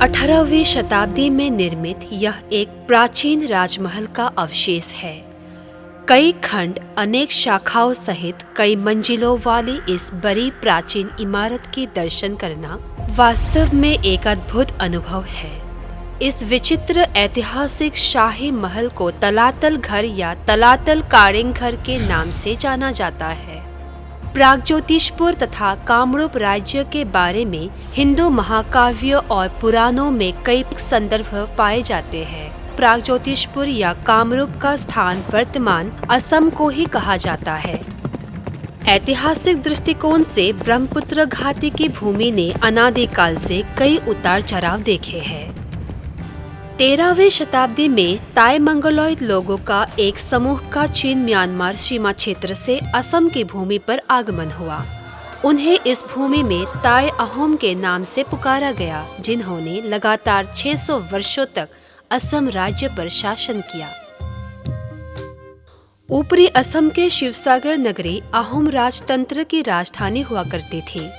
18वीं शताब्दी में निर्मित यह एक प्राचीन राजमहल का अवशेष है। कई खंड, अनेक शाखाओं सहित कई मंजिलों वाली इस बड़ी प्राचीन इमारत की दर्शन करना वास्तव में एक अद्भुत अनुभव है। इस विचित्र ऐतिहासिक शाही महल को तलातल घर या तलातल कारेंग घर के नाम से जाना जाता है। प्रागज्योतिषपुर तथा कामरूप राज्य के बारे में हिंदू महाकाव्य और पुराणों में कई संदर्भ पाए जाते हैं। प्रागज्योतिषपुर या कामरूप का स्थान वर्तमान असम को ही कहा जाता है। ऐतिहासिक दृष्टिकोण से ब्रह्मपुत्र घाटी की भूमि ने अनादिकाल से कई उतार चढ़ाव देखे हैं। 13वीं शताब्दी में ताई मंगोलॉयड लोगों का एक समूह का चीन म्यांमार सीमा क्षेत्र से असम की भूमि पर आगमन हुआ। उन्हें इस भूमि में ताई अहोम के नाम से पुकारा गया, जिन्होंने लगातार 600 वर्षों तक असम राज्य पर शासन किया। ऊपरी असम के शिवसागर नगरी अहोम राजतंत्र की राजधानी हुआ करती थी।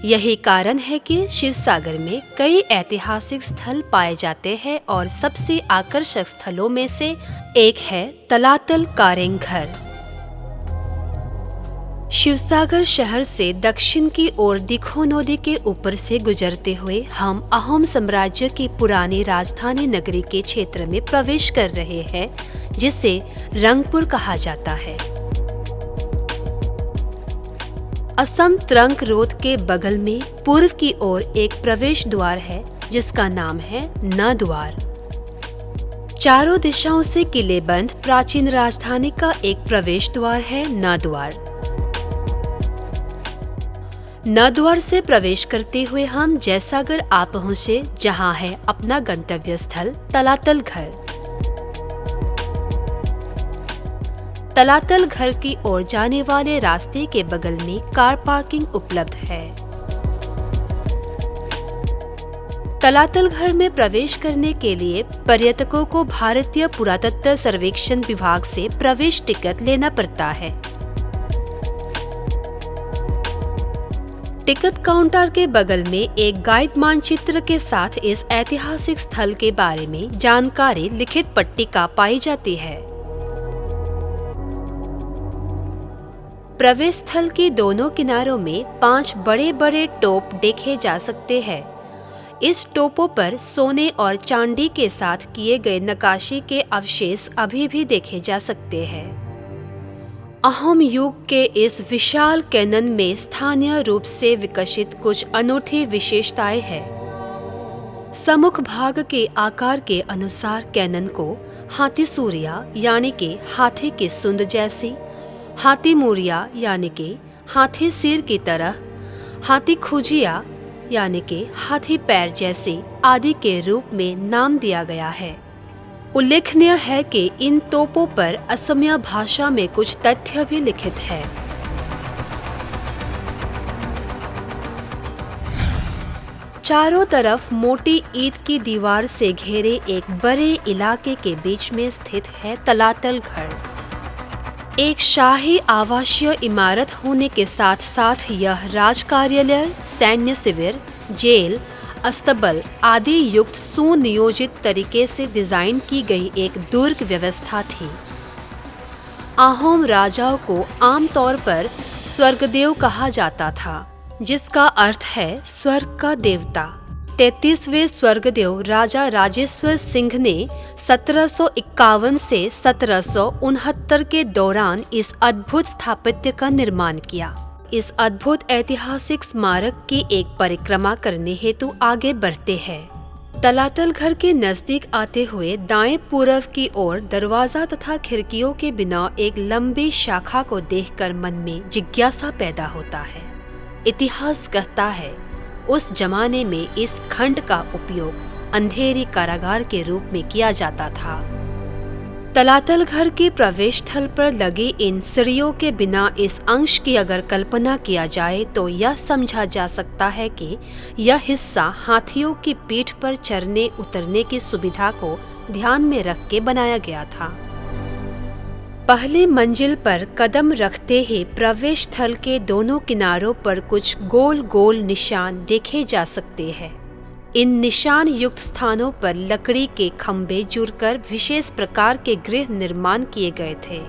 यही कारण है कि शिवसागर में कई ऐतिहासिक स्थल पाए जाते हैं और सबसे आकर्षक स्थलों में से एक है तलातल कारेंग घर। शिवसागर शहर से दक्षिण की ओर दिखो नदी के ऊपर से गुजरते हुए हम अहोम साम्राज्य की पुरानी राजधानी नगरी के क्षेत्र में प्रवेश कर रहे हैं, जिसे रंगपुर कहा जाता है। असम ट्रंक रोड के बगल में पूर्व की ओर एक प्रवेश द्वार है, जिसका नाम है न द्वार। चारों दिशाओं से किलेबंद प्राचीन राजधानी का एक प्रवेश द्वार है न द्वार। न द्वार से प्रवेश करते हुए हम जयसागर आ पहुँचे, जहाँ है अपना गंतव्य स्थल तलातल घर। तलातल घर की ओर जाने वाले रास्ते के बगल में कार पार्किंग उपलब्ध है। तलातल घर में प्रवेश करने के लिए पर्यटकों को भारतीय पुरातत्व सर्वेक्षण विभाग से प्रवेश टिकट लेना पड़ता है। टिकट काउंटर के बगल में एक गाइड मानचित्र के साथ इस ऐतिहासिक स्थल के बारे में जानकारी लिखित पट्टिका पाई जाती है। प्रवेश स्थल के दोनों किनारों में 5 बड़े बड़े टोप देखे जा सकते हैं। इस टोपों पर सोने और चांदी के साथ किए गए नक्काशी के अवशेष अभी भी देखे जा सकते हैं। अहोम युग के इस विशाल कैनन में स्थानीय रूप से विकसित कुछ अनूठी विशेषताएं हैं। सम्मुख भाग के आकार के अनुसार कैनन को हाथी सूर्या यानी कि हाथी की सूंड जैसी, हाथी मूरिया यानी कि हाथी सिर की तरह, हाथी खुजिया यानी कि हाथी पैर जैसे आदि के रूप में नाम दिया गया है। उल्लेखनीय है कि इन तोपों पर असमिया भाषा में कुछ तथ्य भी लिखित है। चारों तरफ मोटी ईंट की दीवार से घिरे एक बड़े इलाके के बीच में स्थित है तलातल घर। एक शाही आवासीय इमारत होने के साथ साथ यह राज कार्यालय, सैन्य शिविर, जेल, अस्तबल आदि युक्त सुनियोजित तरीके से डिजाइन की गई एक दुर्ग व्यवस्था थी। अहोम राजाओं को आमतौर पर स्वर्गदेव कहा जाता था, जिसका अर्थ है स्वर्ग का देवता। 33वें स्वर्गदेव राजा राजेश्वर सिंह ने 1751 से 1769 के दौरान इस अद्भुत स्थापत्य का निर्माण किया। इस अद्भुत ऐतिहासिक स्मारक की एक परिक्रमा करने हेतु आगे बढ़ते हैं। तलातल घर के नजदीक आते हुए दाएं पूर्व की ओर दरवाजा तथा खिड़कियों के बिना एक लंबी शाखा को देखकर मन में जिज्ञासा पैदा होता है। इतिहास कहता है उस जमाने में इस खंड का उपयोग अंधेरी कारागार के रूप में किया जाता था। तलातल घर के प्रवेश स्थल पर लगे इन सीढ़ियों के बिना इस अंश की अगर कल्पना किया जाए तो यह समझा जा सकता है कि यह हिस्सा हाथियों की पीठ पर चढ़ने उतरने की सुविधा को ध्यान में रख के बनाया गया था। पहली मंजिल पर कदम रखते ही प्रवेश स्थल के दोनों किनारों पर कुछ गोल गोल निशान देखे जा सकते हैं। इन निशान युक्त स्थानों पर लकड़ी के खंभे जुड़कर विशेष प्रकार के गृह निर्माण किए गए थे।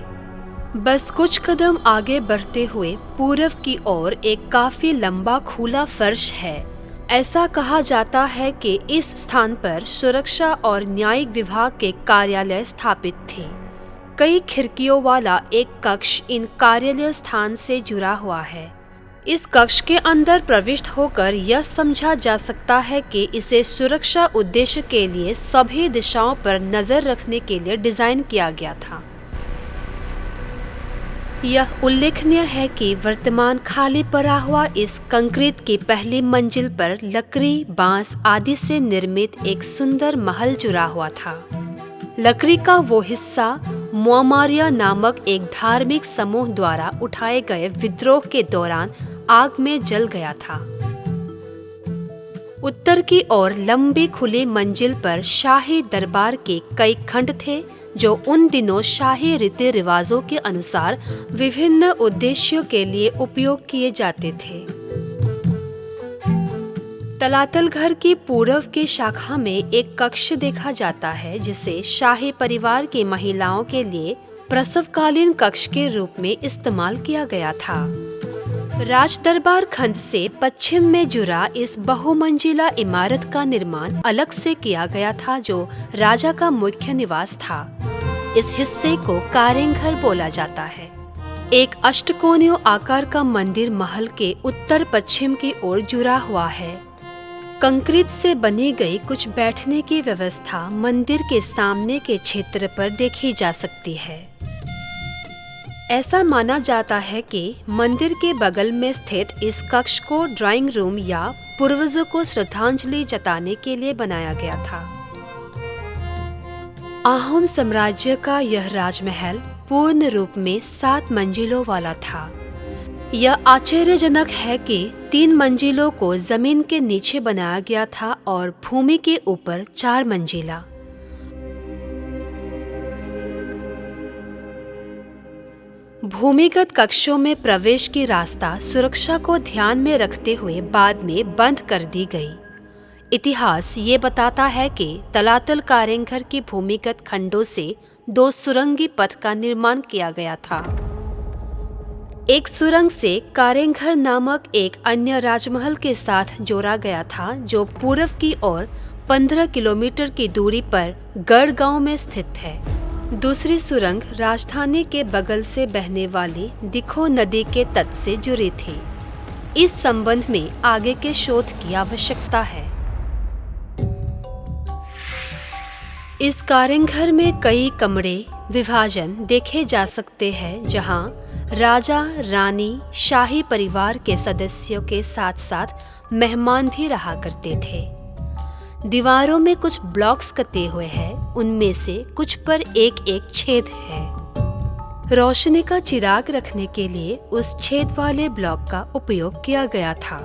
बस कुछ कदम आगे बढ़ते हुए पूर्व की ओर एक काफी लंबा खुला फर्श है। ऐसा कहा जाता है कि इस स्थान पर सुरक्षा और न्यायिक विभाग के कार्यालय स्थापित थे। कई खिड़कियों वाला एक कक्ष इन कार्यालय स्थान से जुड़ा हुआ है। इस कक्ष के अंदर प्रविष्ट होकर यह समझा जा सकता है कि इसे सुरक्षा उद्देश्य के लिए सभी दिशाओं पर नजर रखने के लिए डिजाइन किया गया था। यह उल्लेखनीय है कि वर्तमान खाली पड़ा हुआ इस कंक्रीट की पहली मंजिल पर लकड़ी, बांस आदि से निर्मित एक सुंदर महल जुड़ा हुआ था। लकड़ी का वो हिस्सा मुआमारिया नामक एक धार्मिक समूह द्वारा उठाए गए विद्रोह के दौरान आग में जल गया था। उत्तर की ओर लंबी खुली मंजिल पर शाही दरबार के कई खंड थे, जो उन दिनों शाही रीति रिवाजों के अनुसार विभिन्न उद्देश्यों के लिए उपयोग किए जाते थे। तलातल घर की पूर्व की शाखा में एक कक्ष देखा जाता है, जिसे शाही परिवार की महिलाओं के लिए प्रसवकालीन कक्ष के रूप में इस्तेमाल किया गया था। राज दरबार खंड से पश्चिम में जुड़ा इस बहुमंजिला इमारत का निर्माण अलग से किया गया था, जो राजा का मुख्य निवास था। इस हिस्से को कारेंघर बोला जाता है। एक अष्टकोणीय आकार का मंदिर महल के उत्तर पश्चिम की ओर जुड़ा हुआ है। कंक्रीट से बनी गई कुछ बैठने की व्यवस्था मंदिर के सामने के क्षेत्र पर देखी जा सकती है। ऐसा माना जाता है कि मंदिर के बगल में स्थित इस कक्ष को ड्राइंग रूम या पूर्वजों को श्रद्धांजलि जताने के लिए बनाया गया था। अहोम साम्राज्य का यह राजमहल पूर्ण रूप में 7 मंजिलों वाला था। यह आश्चर्यजनक है कि 3 मंजिलों को जमीन के नीचे बनाया गया था और भूमि के ऊपर 4 मंजिला। भूमिगत कक्षों में प्रवेश की रास्ता सुरक्षा को ध्यान में रखते हुए बाद में बंद कर दी गई। इतिहास ये बताता है कि तलातल कारेंघर की भूमिगत खंडों से 2 सुरंगी पथ का निर्माण किया गया था। एक सुरंग से कारेंघर नामक एक अन्य राजमहल के साथ जोड़ा गया था, जो पूर्व की ओर 15 किलोमीटर की दूरी पर गढ़ गांव में स्थित है। दूसरी सुरंग राजधानी के बगल से बहने वाली दिखो नदी के तट से जुड़ी थी। इस संबंध में आगे के शोध की आवश्यकता है। इस कारेंघर में कई कमरे विभाजन देखे जा सकते हैं, जहां राजा, रानी, शाही परिवार के सदस्यों के साथ साथ मेहमान भी रहा करते थे। दीवारों में कुछ ब्लॉक्स कटे हुए हैं, उनमें से कुछ पर एक एक छेद है। रोशनी का चिराग रखने के लिए उस छेद वाले ब्लॉक का उपयोग किया गया था।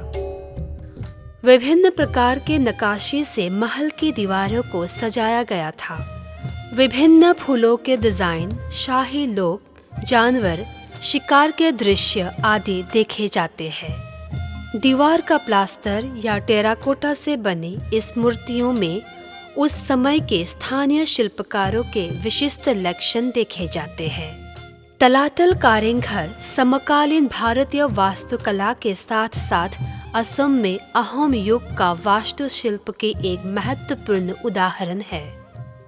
विभिन्न प्रकार के नक्काशी से महल की दीवारों को सजाया गया था। विभिन्न फूलों के डिजाइन, शाही लोग, जानवर, शिकार के दृश्य आदि देखे जाते हैं। दीवार का प्लास्टर या टेराकोटा से बनी इस मूर्तियों में उस समय के स्थानीय शिल्पकारों के विशिष्ट लक्षण देखे जाते हैं। तलातल कारेंघर समकालीन भारतीय वास्तुकला के साथ साथ असम में अहोम युग का वास्तुशिल्प के एक महत्वपूर्ण उदाहरण है।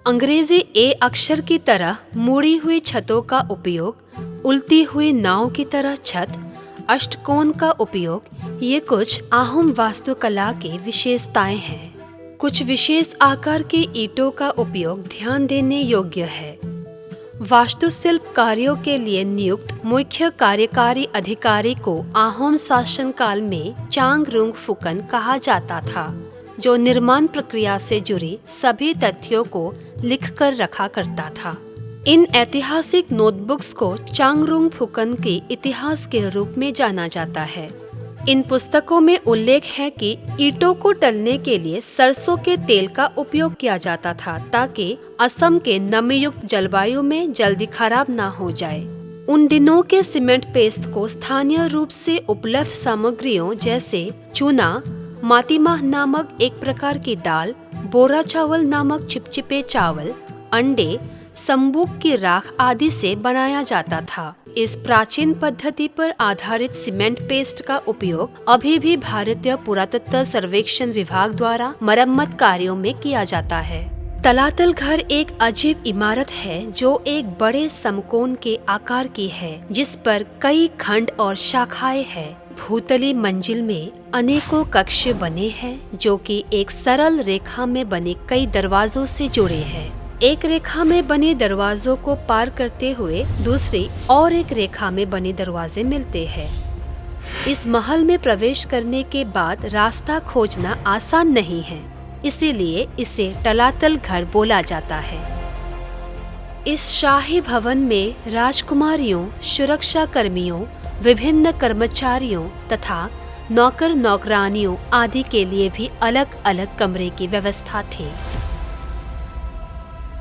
अंग्रेजी ए अक्षर की तरह मुड़ी हुई छतों का उपयोग, उल्टी हुई नाव की तरह छत, अष्टकोण का उपयोग, ये कुछ अहोम वास्तुकला की विशेषताएं हैं। कुछ विशेष आकार के ईंटों का उपयोग ध्यान देने योग्य है। वास्तुशिल्प कार्यों के लिए नियुक्त मुख्य कार्यकारी अधिकारी को अहोम शासन काल में चांगरुंग फुकन कहा जाता था, जो निर्माण प्रक्रिया से जुड़ी सभी तथ्यों को लिखकर रखा करता था। इन ऐतिहासिक नोटबुक्स को चांगरुंग फुकन के इतिहास के रूप में जाना जाता है। इन पुस्तकों में उल्लेख है कि ईंटों को तलने के लिए सरसों के तेल का उपयोग किया जाता था, ताकि असम के नमीयुक्त जलवायु में जल्दी खराब ना हो जाए। उन दिनों के सीमेंट पेस्ट को स्थानीय रूप से उपलब्ध सामग्रियों जैसे चूना, मातीमाह नामक एक प्रकार की दाल, बोरा चावल नामक चिपचिपे चावल, अंडे, संबूक की राख आदि से बनाया जाता था। इस प्राचीन पद्धति पर आधारित सीमेंट पेस्ट का उपयोग अभी भी भारतीय पुरातत्व सर्वेक्षण विभाग द्वारा मरम्मत कार्यों में किया जाता है। तलातल घर एक अजीब इमारत है जो एक बड़े समकोण के आकार की है, जिस पर कई खंड और शाखाएं हैं। भूतली मंजिल में अनेकों कक्ष बने हैं जो कि एक सरल रेखा में बने कई दरवाजों से जुड़े हैं। एक रेखा में बने दरवाजों को पार करते हुए दूसरी और एक रेखा में बने दरवाजे मिलते हैं। इस महल में प्रवेश करने के बाद रास्ता खोजना आसान नहीं है, इसीलिए इसे तलातल घर बोला जाता है। इस शाही भवन में राजकुमारियों, सुरक्षा कर्मियों, विभिन्न कर्मचारियों तथा नौकर नौकरानियों आदि के लिए भी अलग अलग कमरे की व्यवस्था थी।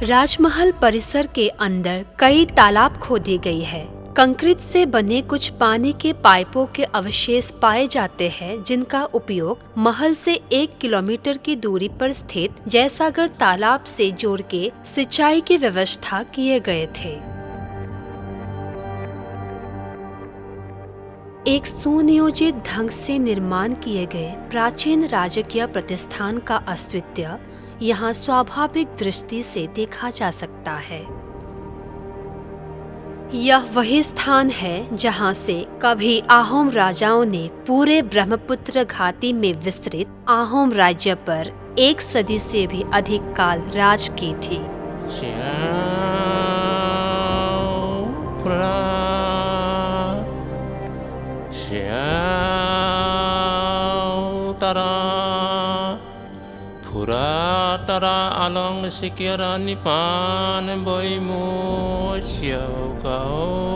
राजमहल परिसर के अंदर कई तालाब खोदी गई है। कंक्रीट से बने कुछ पानी के पाइपों के अवशेष पाए जाते हैं, जिनका उपयोग महल से 1 किलोमीटर की दूरी पर स्थित जयसागर तालाब से जोड़ के सिंचाई की व्यवस्था किए गए थे। एक सुनियोजित ढंग से निर्माण किए गए प्राचीन राजकीय प्रतिष्ठान का अस्तित्व यहाँ स्वाभाविक दृष्टि से देखा जा सकता है। यह वही स्थान है जहाँ से कभी आहोम राजाओं ने पूरे ब्रह्मपुत्र घाटी में विस्तृत आहोम राज्य पर 1 सदी से भी अधिक काल राज की थी। Tara along sikiran ni pan boy mo siyaw kao